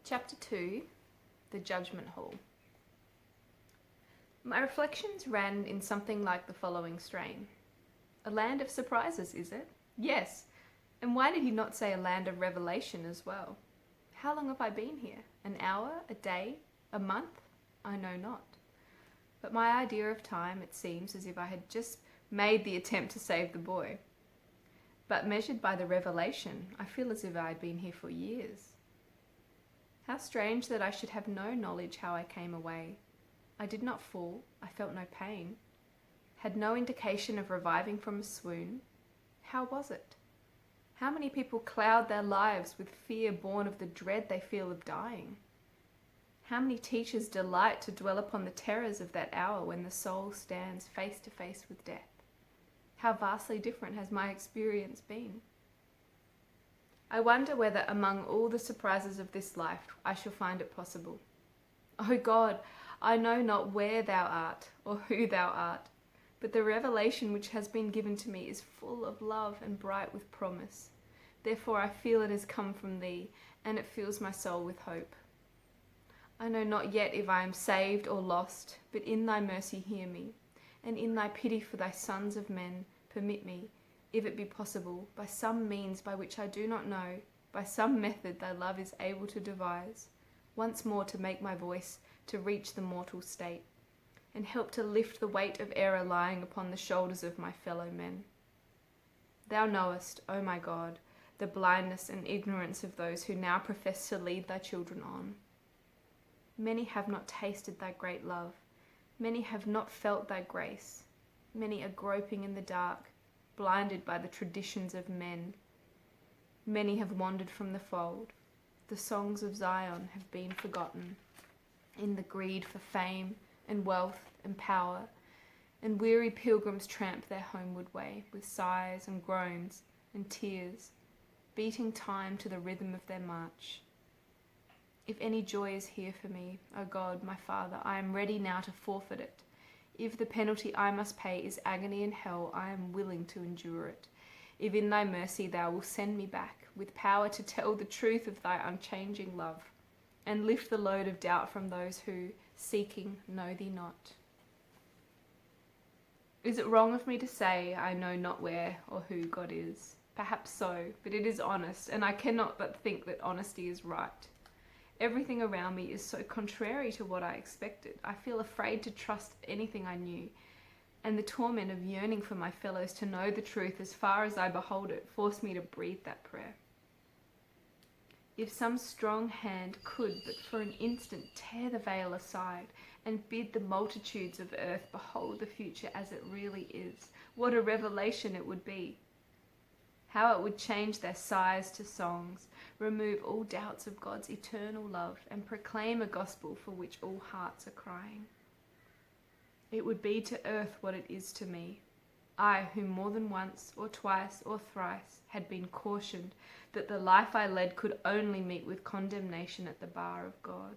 Chapter 2, The Judgment Hall. My reflections ran in something like the following strain. A land of surprises, is it? Yes. And why did he not say a land of revelation as well? How long have I been here? An hour? A day? A month? I know not. But my idea of time, it seems as if I had just made the attempt to save the boy. But measured by the revelation, I feel as if I had been here for years. How strange that I should have no knowledge how I came away. I did not fall, I felt no pain, had no indication of reviving from a swoon. How was it? How many people cloud their lives with fear born of the dread they feel of dying? How many teachers delight to dwell upon the terrors of that hour when the soul stands face to face with death? How vastly different has my experience been? I wonder whether among all the surprises of this life I shall find it possible. O God, I know not where thou art or who thou art, but the revelation which has been given to me is full of love and bright with promise. Therefore I feel it has come from thee, and it fills my soul with hope. I know not yet if I am saved or lost, but in thy mercy hear me, and in thy pity for thy sons of men permit me, if it be possible, by some means by which I do not know, by some method thy love is able to devise, once more to make my voice to reach the mortal state, and help to lift the weight of error lying upon the shoulders of my fellow men. Thou knowest, O my God, the blindness and ignorance of those who now profess to lead thy children on. Many have not tasted thy great love, many have not felt thy grace, many are groping in the dark, blinded by the traditions of men. Many have wandered from the fold. The songs of Zion have been forgotten in the greed for fame and wealth and power, and weary pilgrims tramp their homeward way with sighs and groans and tears, beating time to the rhythm of their march. If any joy is here for me, O God, my Father, I am ready now to forfeit it. If the penalty I must pay is agony and hell, I am willing to endure it. If in thy mercy thou wilt send me back, with power to tell the truth of thy unchanging love, and lift the load of doubt from those who, seeking, know thee not. Is it wrong of me to say I know not where or who God is? Perhaps so, but it is honest, and I cannot but think that honesty is right. Everything around me is so contrary to what I expected. I feel afraid to trust anything I knew, and the torment of yearning for my fellows to know the truth as far as I behold it forced me to breathe that prayer. If some strong hand could but for an instant tear the veil aside and bid the multitudes of earth behold the future as it really is, what a revelation it would be! How it would change their sighs to songs, remove all doubts of God's eternal love, and proclaim a gospel for which all hearts are crying. It would be to earth what it is to me, I who more than once or twice or thrice had been cautioned that the life I led could only meet with condemnation at the bar of God.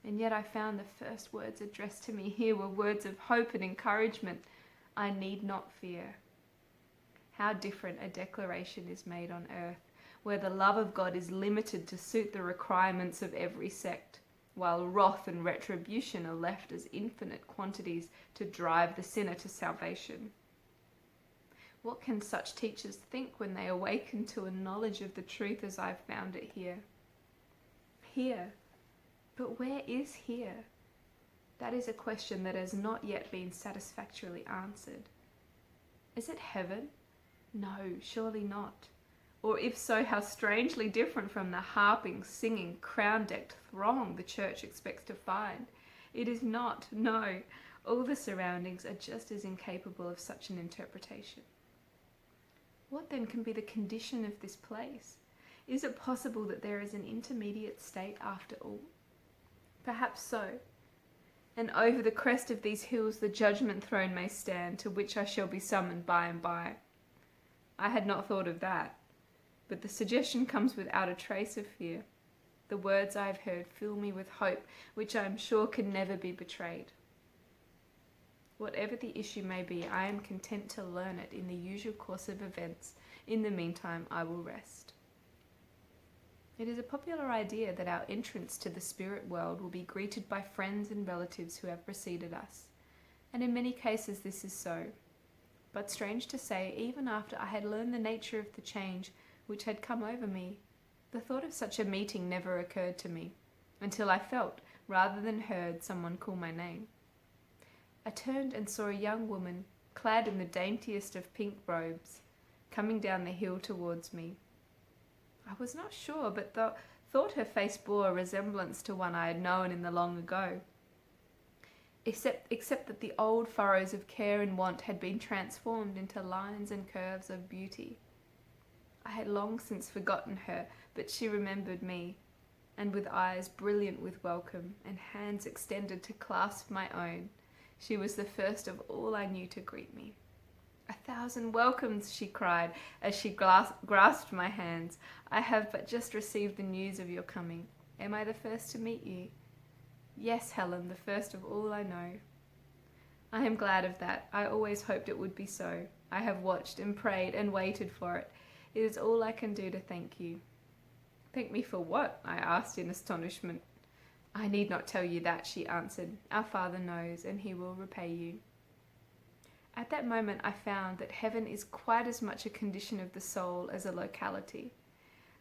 And yet I found the first words addressed to me here were words of hope and encouragement. I need not fear. How different a declaration is made on earth, where the love of God is limited to suit the requirements of every sect, while wrath and retribution are left as infinite quantities to drive the sinner to salvation. What can such teachers think when they awaken to a knowledge of the truth as I've found it here? Here. But where is here? That is a question that has not yet been satisfactorily answered. Is it heaven? No, surely not. Or if so, how strangely different from the harping, singing, crown-decked throng the church expects to find. It is not, no. All the surroundings are just as incapable of such an interpretation. What then can be the condition of this place? Is it possible that there is an intermediate state after all? Perhaps so. And over the crest of these hills the judgment throne may stand, to which I shall be summoned by and by. I had not thought of that, but the suggestion comes without a trace of fear. The words I have heard fill me with hope, which I am sure can never be betrayed. Whatever the issue may be, I am content to learn it in the usual course of events. In the meantime, I will rest. It is a popular idea that our entrance to the spirit world will be greeted by friends and relatives who have preceded us, and in many cases this is so. But strange to say, even after I had learned the nature of the change which had come over me, the thought of such a meeting never occurred to me, until I felt, rather than heard, someone call my name. I turned and saw a young woman, clad in the daintiest of pink robes, coming down the hill towards me. I was not sure, but thought her face bore a resemblance to one I had known in the long ago, except that the old furrows of care and want had been transformed into lines and curves of beauty. I had long since forgotten her, but she remembered me, and with eyes brilliant with welcome and hands extended to clasp my own, she was the first of all I knew to greet me. "1,000 welcomes," she cried, as she grasped my hands. "I have but just received the news of your coming. Am I the first to meet you?" "Yes, Helen, the first of all I know." "I am glad of that. I always hoped it would be so. I have watched and prayed and waited for it. It is all I can do to thank you." "Thank me for what?" I asked in astonishment. "I need not tell you that," she answered. "Our Father knows, and he will repay you." At that moment I found that heaven is quite as much a condition of the soul as a locality.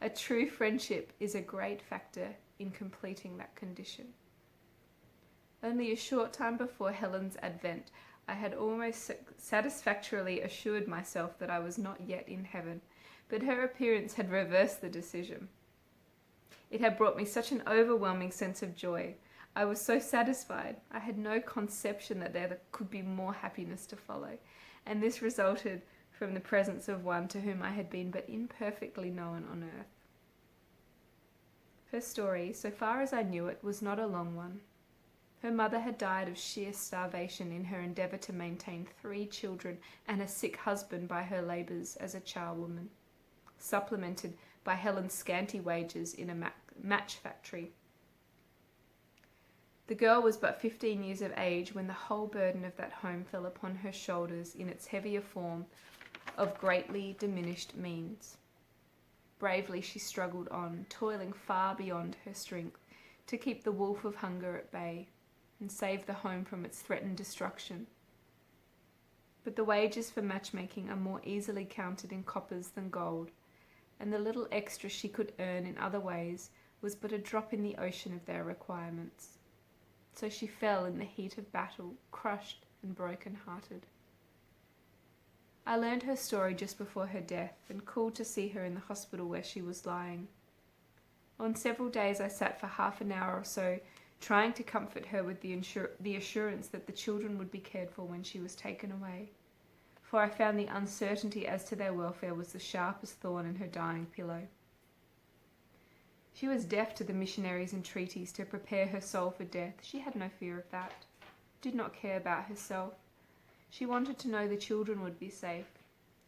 A true friendship is a great factor in completing that condition. Only a short time before Helen's advent, I had almost satisfactorily assured myself that I was not yet in heaven, but her appearance had reversed the decision. It had brought me such an overwhelming sense of joy. I was so satisfied. I had no conception that there could be more happiness to follow, and this resulted from the presence of one to whom I had been but imperfectly known on earth. Her story, so far as I knew it, was not a long one. Her mother had died of sheer starvation in her endeavour to maintain 3 children and a sick husband by her labours as a charwoman, supplemented by Helen's scanty wages in a match factory. The girl was but 15 years of age when the whole burden of that home fell upon her shoulders in its heavier form of greatly diminished means. Bravely she struggled on, toiling far beyond her strength, to keep the wolf of hunger at bay and save the home from its threatened destruction. But the wages for matchmaking are more easily counted in coppers than gold, and the little extra she could earn in other ways was but a drop in the ocean of their requirements. So she fell in the heat of battle, crushed and broken-hearted. I learned her story just before her death and called to see her in the hospital where she was lying. On several days I sat for half an hour or so, trying to comfort her with the assurance that the children would be cared for when she was taken away, for I found the uncertainty as to their welfare was the sharpest thorn in her dying pillow. She was deaf to the missionaries' entreaties to prepare her soul for death. She had no fear of that, did not care about herself. She wanted to know the children would be safe,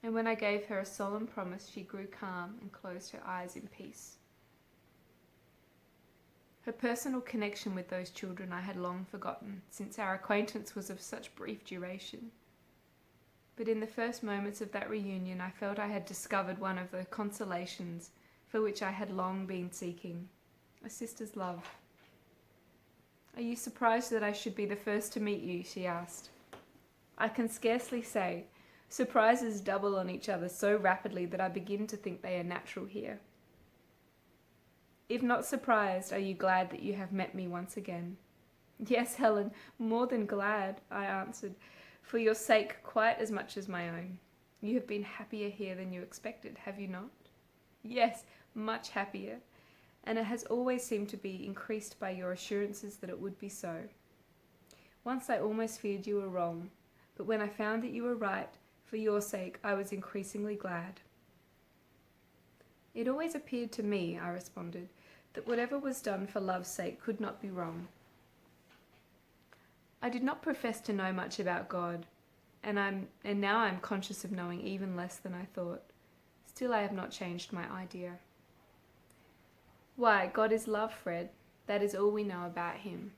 and when I gave her a solemn promise, she grew calm and closed her eyes in peace. Her personal connection with those children I had long forgotten, since our acquaintance was of such brief duration. But in the first moments of that reunion I felt I had discovered one of the consolations for which I had long been seeking, a sister's love. "Are you surprised that I should be the first to meet you?" she asked. "I can scarcely say. Surprises double on each other so rapidly that I begin to think they are natural here." "If not surprised, are you glad that you have met me once again?" "Yes, Helen, more than glad," I answered, "for your sake quite as much as my own. You have been happier here than you expected, have you not?" "Yes, much happier, and it has always seemed to be increased by your assurances that it would be so. Once I almost feared you were wrong, but when I found that you were right, for your sake, I was increasingly glad." "It always appeared to me," I responded, "that whatever was done for love's sake could not be wrong. I did not profess to know much about God, and now I am conscious of knowing even less than I thought. Still, I have not changed my idea." "Why, God is love, Fred. That is all we know about him.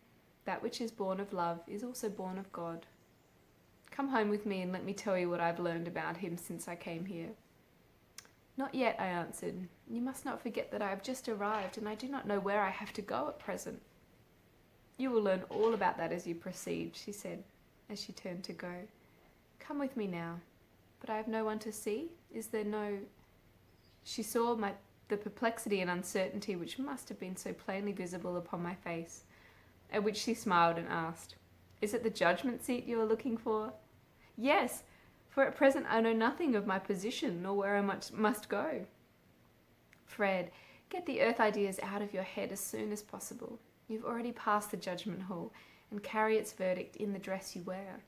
That which is born of love is also born of God. Come home with me and let me tell you what I've learned about him since I came here." Not yet, I answered. You must not forget that I have just arrived, and I do not know where I have to go at present. You will learn all about that as you proceed, she said, as she turned to go. Come with me now. But I have no one to see? Is there no... She saw the perplexity and uncertainty which must have been so plainly visible upon my face, at which she smiled and asked, Is it the judgment seat you are looking for? Yes, for at present I know nothing of my position, nor where I must go. Fred, get the earth ideas out of your head as soon as possible. You've already passed the judgment hall, and carry its verdict in the dress you wear.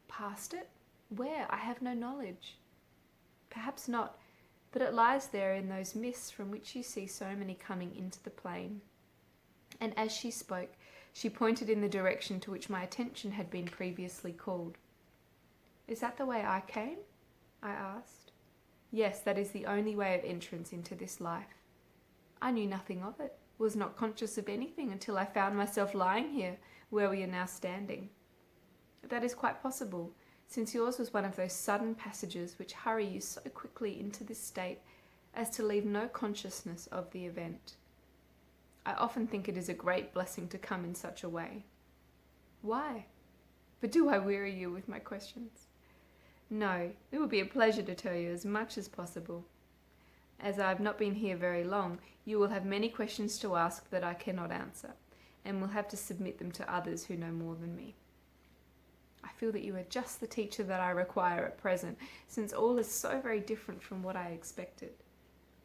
Past it? Where? I have no knowledge. Perhaps not, but it lies there in those mists from which you see so many coming into the plain. And as she spoke, she pointed in the direction to which my attention had been previously called. Is that the way I came? I asked. Yes, that is the only way of entrance into this life. I knew nothing of it, was not conscious of anything until I found myself lying here, where we are now standing. That is quite possible, since yours was one of those sudden passages which hurry you so quickly into this state as to leave no consciousness of the event. I often think it is a great blessing to come in such a way. Why? But do I weary you with my questions? No, it would be a pleasure to tell you as much as possible. As I have not been here very long, you will have many questions to ask that I cannot answer, and will have to submit them to others who know more than me. I feel that you are just the teacher that I require at present, since all is so very different from what I expected.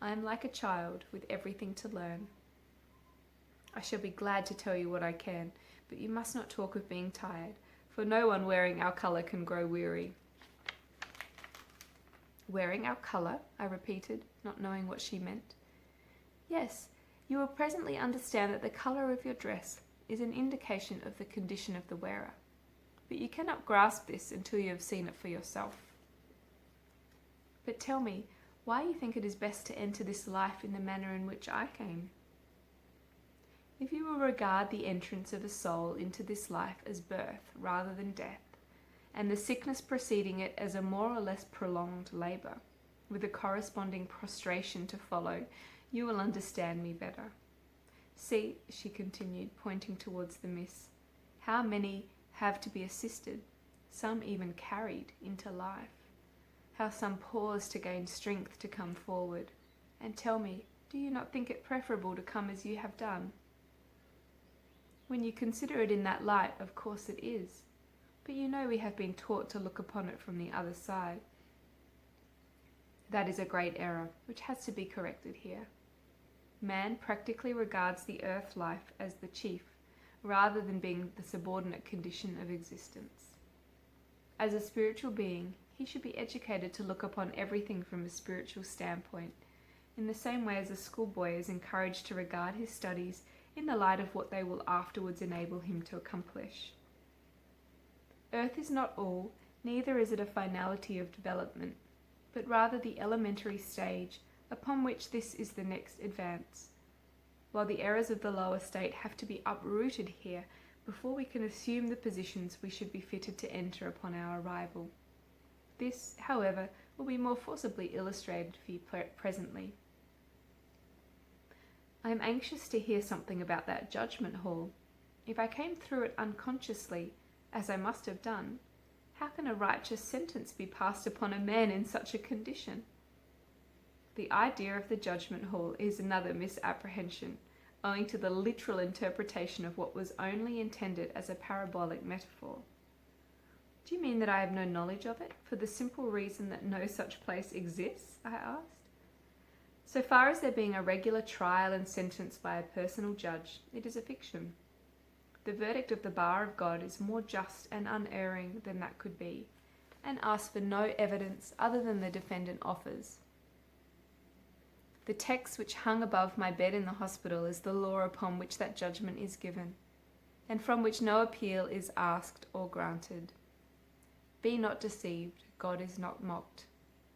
I am like a child with everything to learn. I shall be glad to tell you what I can, but you must not talk of being tired, for no one wearing our colour can grow weary. Wearing our colour? I repeated, not knowing what she meant. Yes, you will presently understand that the colour of your dress is an indication of the condition of the wearer. But you cannot grasp this until you have seen it for yourself. But tell me, why you think it is best to enter this life in the manner in which I came? If you will regard the entrance of a soul into this life as birth rather than death, and the sickness preceding it as a more or less prolonged labour, with a corresponding prostration to follow, you will understand me better. See, she continued, pointing towards the mist, how many have to be assisted, some even carried into life. How some pause to gain strength to come forward. And tell me, do you not think it preferable to come as you have done? When you consider it in that light, of course it is. But you know we have been taught to look upon it from the other side. That is a great error, which has to be corrected here. Man practically regards the earth life as the chief, rather than being the subordinate condition of existence. As a spiritual being, he should be educated to look upon everything from a spiritual standpoint, in the same way as a schoolboy is encouraged to regard his studies in the light of what they will afterwards enable him to accomplish. Earth is not all, neither is it a finality of development, but rather the elementary stage upon which this is the next advance, while the errors of the lower state have to be uprooted here before we can assume the positions we should be fitted to enter upon our arrival. This, however, will be more forcibly illustrated for you presently. I am anxious to hear something about that judgment hall. If I came through it unconsciously, as I must have done, how can a righteous sentence be passed upon a man in such a condition? The idea of the judgment hall is another misapprehension, owing to the literal interpretation of what was only intended as a parabolic metaphor. Do you mean that I have no knowledge of it, for the simple reason that no such place exists? I asked. So far as there being a regular trial and sentence by a personal judge, it is a fiction. The verdict of the bar of God is more just and unerring than that could be, and asks for no evidence other than the defendant offers. The text which hung above my bed in the hospital is the law upon which that judgment is given, and from which no appeal is asked or granted. Be not deceived, God is not mocked.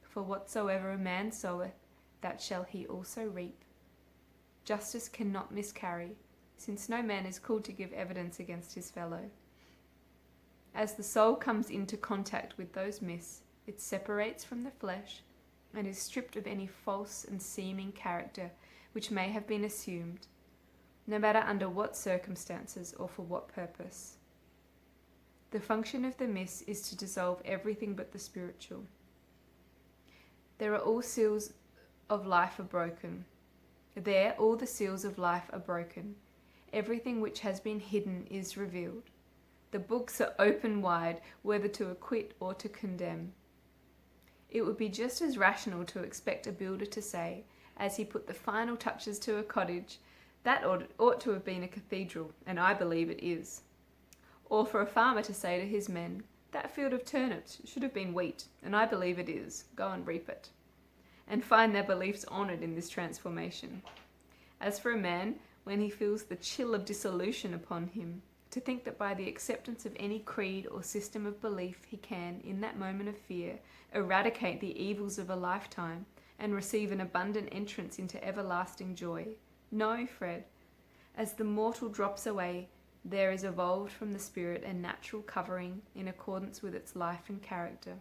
For whatsoever a man soweth, that shall he also reap. Justice cannot miscarry, since no man is called to give evidence against his fellow. As the soul comes into contact with those mists, it separates from the flesh, and is stripped of any false and seeming character which may have been assumed, no matter under what circumstances or for what purpose. The function of the mist is to dissolve everything but the spiritual. There all seals of life are broken. There all the seals of life are broken. Everything which has been hidden is revealed. The books are open wide, whether to acquit or to condemn. It would be just as rational to expect a builder to say, as he put the final touches to a cottage, that ought to have been a cathedral, and I believe it is. Or for a farmer to say to his men, that field of turnips should have been wheat, and I believe it is. Go and reap it. And find their beliefs honoured in this transformation. As for a man, when he feels the chill of dissolution upon him, to think that by the acceptance of any creed or system of belief he can, in that moment of fear, eradicate the evils of a lifetime and receive an abundant entrance into everlasting joy. No, Fred. As the mortal drops away, there is evolved from the spirit a natural covering in accordance with its life and character,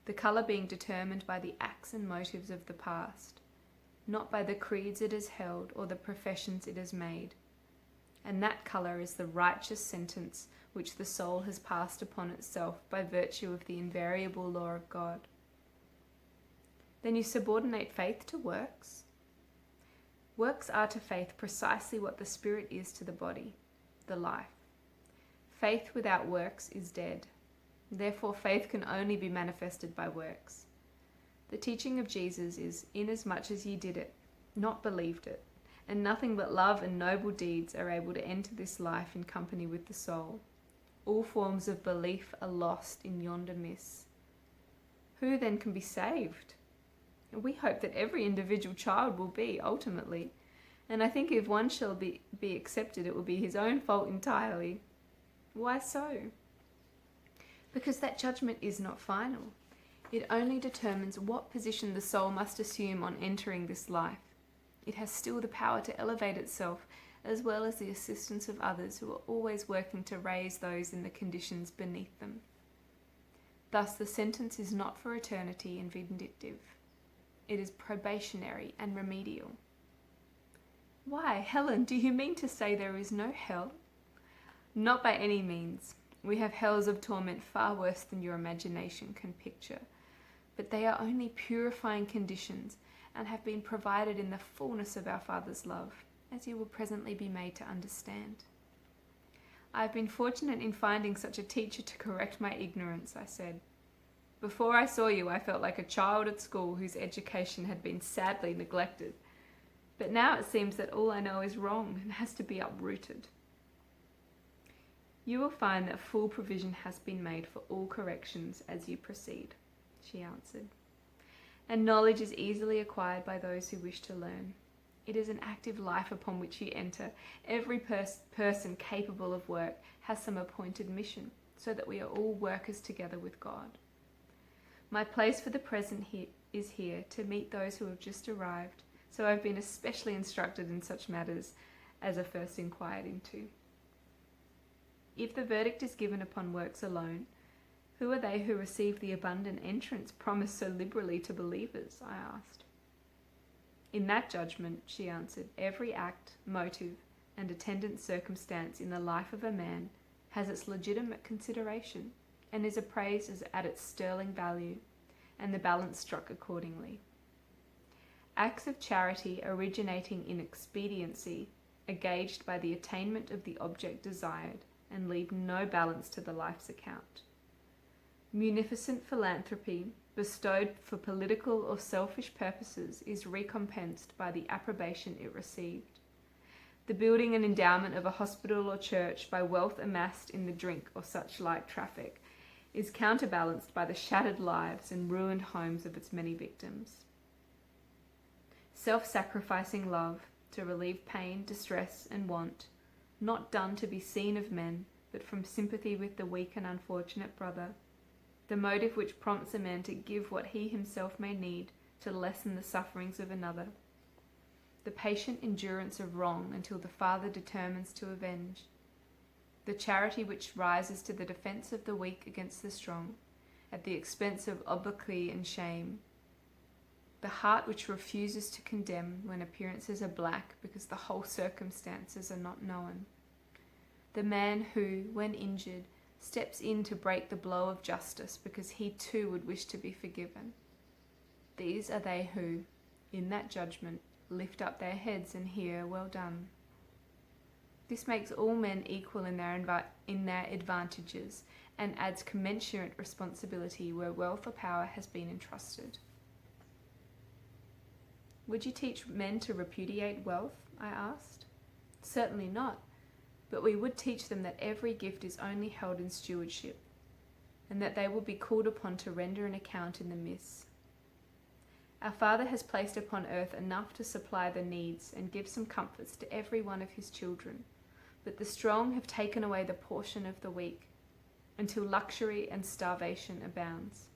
the colour being determined by the acts and motives of the past, not by the creeds it has held or the professions it has made. And that colour is the righteous sentence which the soul has passed upon itself by virtue of the invariable law of God. Then you subordinate faith to works? Works are to faith precisely what the spirit is to the body, the life. Faith without works is dead. Therefore faith can only be manifested by works. The teaching of Jesus is, inasmuch as ye did it, not believed it, and nothing but love and noble deeds are able to enter this life in company with the soul. All forms of belief are lost in yonder mists. Who then can be saved? We hope that every individual child will be, ultimately, and I think if one shall be accepted, it will be his own fault entirely. Why so? Because that judgment is not final. It only determines what position the soul must assume on entering this life. It has still the power to elevate itself, as well as the assistance of others who are always working to raise those in the conditions beneath them. Thus the sentence is not for eternity and vindictive. It is probationary and remedial. Why, Helen, do you mean to say there is no hell? Not by any means. We have hells of torment far worse than your imagination can picture, but they are only purifying conditions and have been provided in the fullness of our Father's love, as you will presently be made to understand. I have been fortunate in finding such a teacher to correct my ignorance, I said. Before I saw you, I felt like a child at school whose education had been sadly neglected, but now it seems that all I know is wrong and has to be uprooted. You will find that full provision has been made for all corrections as you proceed, she answered. And knowledge is easily acquired by those who wish to learn. It is an active life upon which you enter. Every person capable of work has some appointed mission, so that we are all workers together with God. My place for the present is here to meet those who have just arrived, so I've been especially instructed in such matters as are first inquired into. If the verdict is given upon works alone, who are they who receive the abundant entrance promised so liberally to believers? I asked. In that judgment, she answered, every act, motive, and attendant circumstance in the life of a man has its legitimate consideration and is appraised as at its sterling value, and the balance struck accordingly. Acts of charity originating in expediency are gauged by the attainment of the object desired and leave no balance to the life's account. Munificent philanthropy bestowed for political or selfish purposes is recompensed by the approbation it received. The building and endowment of a hospital or church by wealth amassed in the drink or such like traffic is counterbalanced by the shattered lives and ruined homes of its many victims. Self-sacrificing love to relieve pain, distress, and want, not done to be seen of men, but from sympathy with the weak and unfortunate brother, the motive which prompts a man to give what he himself may need to lessen the sufferings of another, the patient endurance of wrong until the Father determines to avenge, the charity which rises to the defence of the weak against the strong, at the expense of obloquy and shame, the heart which refuses to condemn when appearances are black because the whole circumstances are not known. The man who, when injured, steps in to break the blow of justice because he too would wish to be forgiven. These are they who, in that judgment, lift up their heads and hear, "Well done." This makes all men equal in their advantages and adds commensurate responsibility where wealth or power has been entrusted. Would you teach men to repudiate wealth? I asked. Certainly not, but we would teach them that every gift is only held in stewardship, and that they will be called upon to render an account in the midst. Our Father has placed upon earth enough to supply the needs and give some comforts to every one of his children, but the strong have taken away the portion of the weak, until luxury and starvation abounds.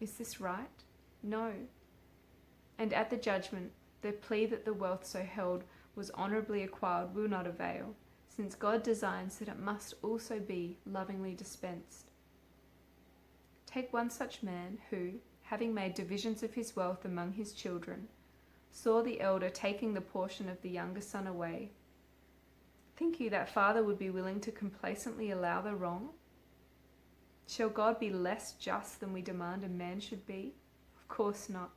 Is this right? No. And at the judgment, the plea that the wealth so held was honourably acquired will not avail, since God designs that it must also be lovingly dispensed. Take one such man who, having made divisions of his wealth among his children, saw the elder taking the portion of the younger son away. Think you that father would be willing to complacently allow the wrong? Shall God be less just than we demand a man should be? Of course not.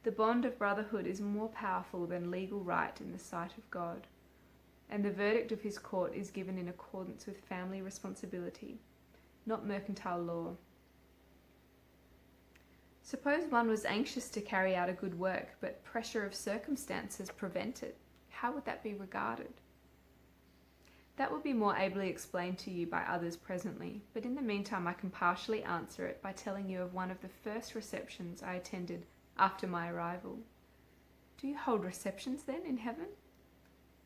The bond of brotherhood is more powerful than legal right in the sight of God, and the verdict of his court is given in accordance with family responsibility, not mercantile law. Suppose one was anxious to carry out a good work, but pressure of circumstances prevent it. How would that be regarded? That will be more ably explained to you by others presently, but in the meantime I can partially answer it by telling you of one of the first receptions I attended after my arrival. Do you hold receptions then in heaven?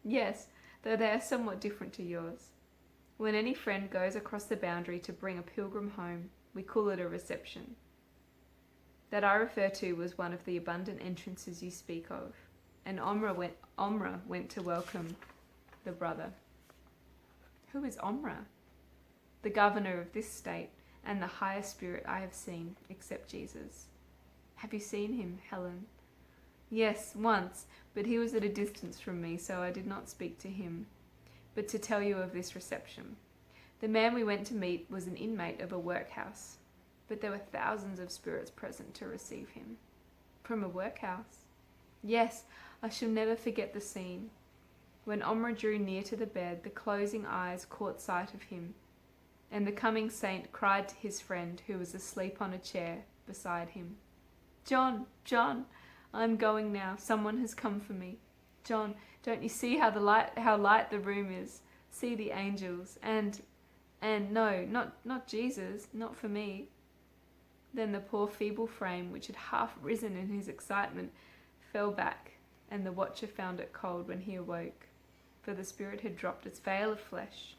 Yes, though they are somewhat different to yours. When any friend goes across the boundary to bring a pilgrim home, we call it a reception. That I refer to was one of the abundant entrances you speak of, and Omra went to welcome the brother. Who is Omra? The governor of this state, and the highest spirit I have seen, except Jesus. Have you seen him, Helen? Yes, once, but he was at a distance from me, so I did not speak to him. But to tell you of this reception. The man we went to meet was an inmate of a workhouse, but there were thousands of spirits present to receive him. From a workhouse? Yes, I shall never forget the scene. When Omra drew near to the bed, the closing eyes caught sight of him, and the coming saint cried to his friend, who was asleep on a chair beside him, "John, John, I am going now. Someone has come for me. John, don't you see how light the room is? See the angels, and no, not Jesus, not for me." Then the poor feeble frame, which had half risen in his excitement, fell back, and the watcher found it cold when he awoke, for the spirit had dropped its veil of flesh.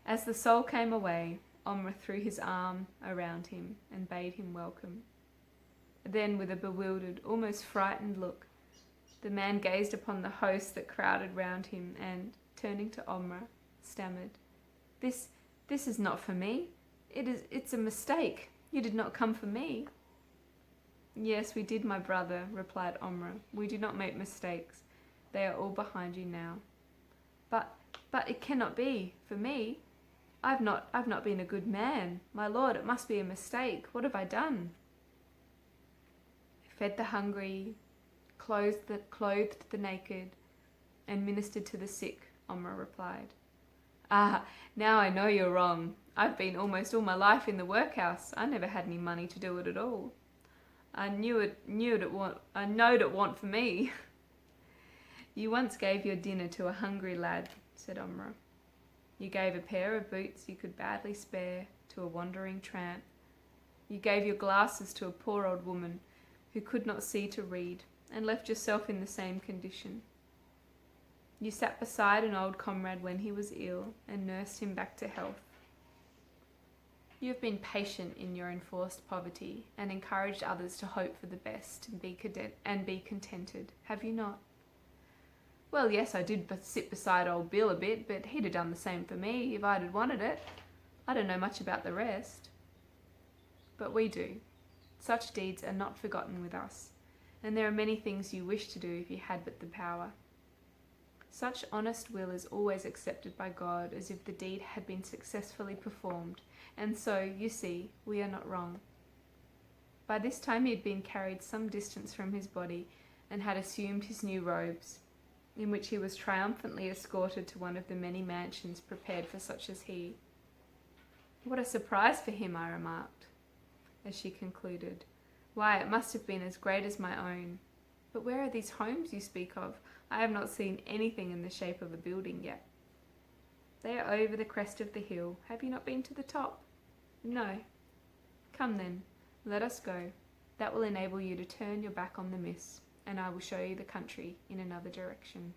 As the soul came away, Omra threw his arm around him and bade him welcome. Then, with a bewildered, almost frightened look, the man gazed upon the host that crowded round him and, turning to Omra, stammered, This is not for me. It's a mistake. You did not come for me." "Yes, we did, my brother," replied Omra. "We do not make mistakes. They are all behind you now." But it cannot be for me. I've not been a good man. My lord, it must be a mistake. What have I done?" "I fed the hungry, clothed the naked, and ministered to the sick," Omra replied. "Ah, now I know you're wrong. I've been almost all my life in the workhouse. I never had any money to do it at all. I knowed it want for me." "You once gave your dinner to a hungry lad," said Omra. "You gave a pair of boots you could badly spare to a wandering tramp. You gave your glasses to a poor old woman who could not see to read, and left yourself in the same condition. You sat beside an old comrade when he was ill and nursed him back to health. You have been patient in your enforced poverty and encouraged others to hope for the best and be contented, have you not?" "Well, yes, I did sit beside old Bill a bit, but he'd have done the same for me if I'd wanted it. I don't know much about the rest." "But we do. Such deeds are not forgotten with us, and there are many things you wish to do if you had but the power. Such honest will is always accepted by God as if the deed had been successfully performed, and so, you see, we are not wrong. By this time he had been carried some distance from his body and had assumed his new robes, in which he was triumphantly escorted to one of the many mansions prepared for such as he. What a surprise for him, I remarked, as she concluded. Why, it must have been as great as my own. But where are these homes you speak of? I have not seen anything in the shape of a building yet. They are over the crest of the hill. Have you not been to the top? No. Come then, let us go. That will enable you to turn your back on the mists, and I will show you the country in another direction.